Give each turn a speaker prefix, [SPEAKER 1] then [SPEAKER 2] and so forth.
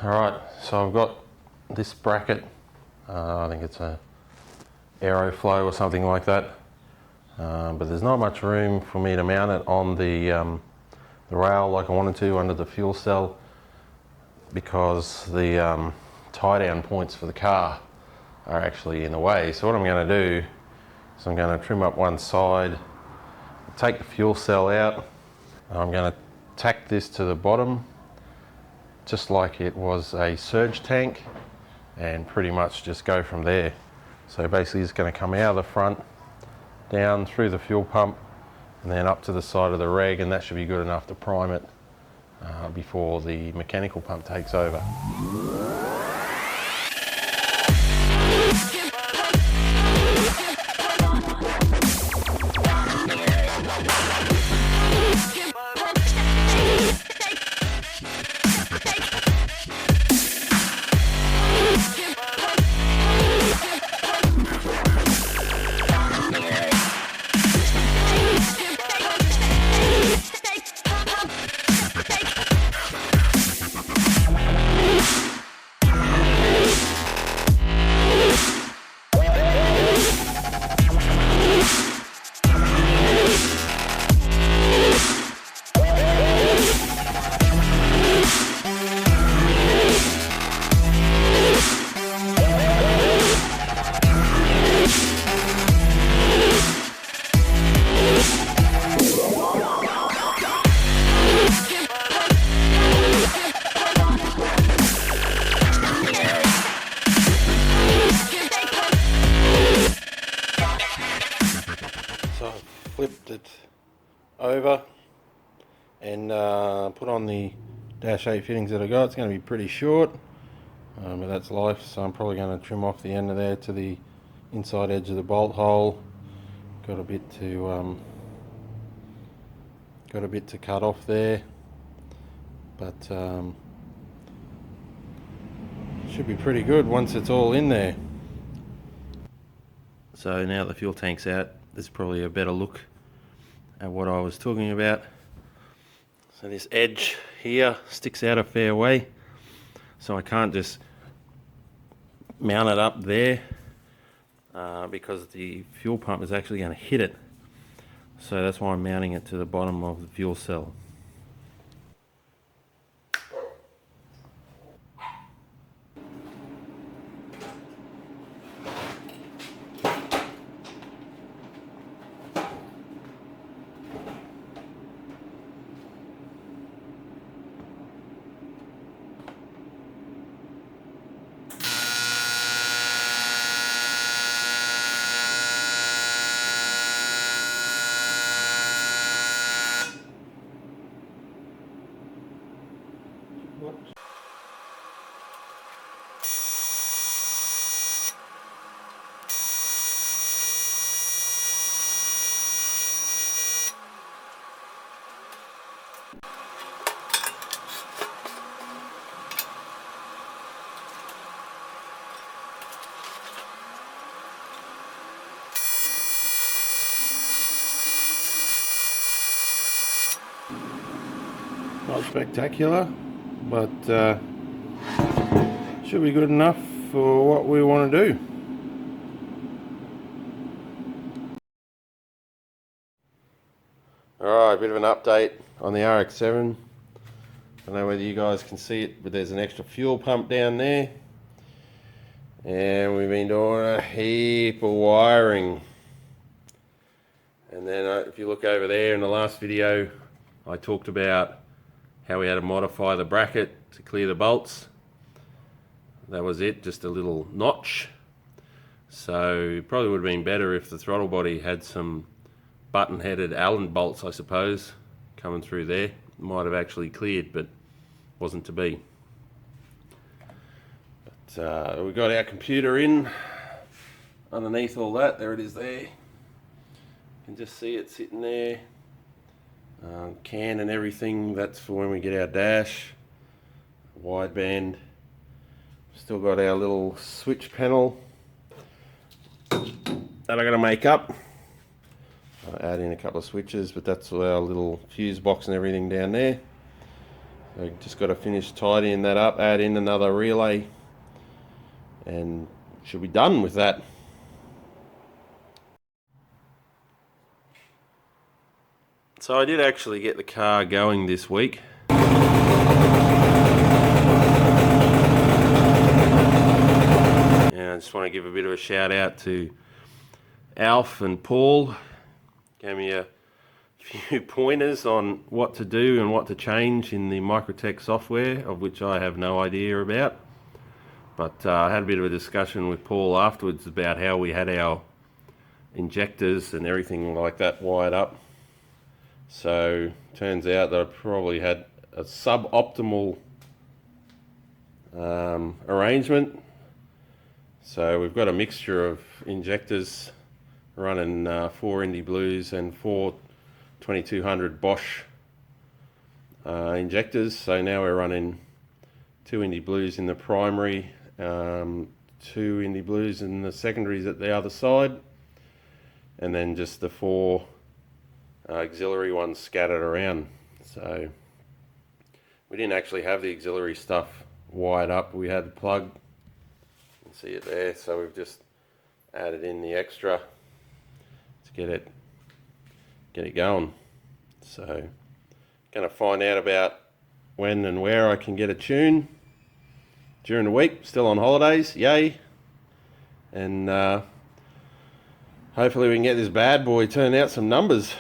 [SPEAKER 1] Alright, so I've got this bracket, I think it's a Aeroflow or something like that, but there's not much room for me to mount it on the rail like I wanted to under the fuel cell, because the tie down points for the car are actually in the way. So what I'm going to do is I'm going to trim up one side, take the fuel cell out, I'm going to tack this to the bottom just like it was a surge tank, and pretty much just go from there. So basically it's going to come out of the front, down through the fuel pump, and then up to the side of the reg, and that should be good enough to prime it before the mechanical pump takes over. So I've flipped it over and put on the dash 8 fittings that I got. It's going to be pretty short, but that's life, so I'm probably going to trim off the end of there to the inside edge of the bolt hole. Got a bit to cut off there, but should be pretty good once it's all in there. So now the fuel tank's out, there's probably a better look at what I was talking about. So this edge here sticks out a fair way, so I can't just mount it up there because the fuel pump is actually going to hit it. So that's why I'm mounting it to the bottom of the fuel cell. Not spectacular, but should be good enough for what we want to do. Alright, a bit of an update on the RX-7. I don't know whether you guys can see it, but there's an extra fuel pump down there. And we've been doing a heap of wiring. And then if you look over there in the last video, I talked about how we had to modify the bracket to clear the bolts. That was it, just a little notch. So it probably would have been better if the throttle body had some button-headed Allen bolts, I suppose, coming through there. Might have actually cleared, but wasn't to be. But we got our computer in underneath all that. There it is there. You can just see it sitting there. CAN and everything, that's for when we get our dash, wideband. Still got our little switch panel that I got to make up. I'll add in a couple of switches, but that's our little fuse box and everything down there. So just got to finish tidying that up, add in another relay, and should be done with that. So I did actually get the car going this week. And I just want to give a bit of a shout out to Alf and Paul. Gave me a few pointers on what to do and what to change in the Microtech software, of which I have no idea about. But I had a bit of a discussion with Paul afterwards about how we had our injectors and everything like that wired up. So turns out that I probably had a suboptimal arrangement. So we've got a mixture of injectors running 4 Indy Blues and 4 2200 Bosch injectors. So now we're running 2 Indy Blues in the primary, 2 Indy Blues in the secondaries at the other side, and then just the 4 auxiliary ones scattered around. So we didn't actually have the auxiliary stuff wired up. We had the plug, you can see it there, so we've just added in the extra to get it going. So going to find out about when and where I can get a tune during the week. Still on holidays, yay. And hopefully we can get this bad boy turning out some numbers.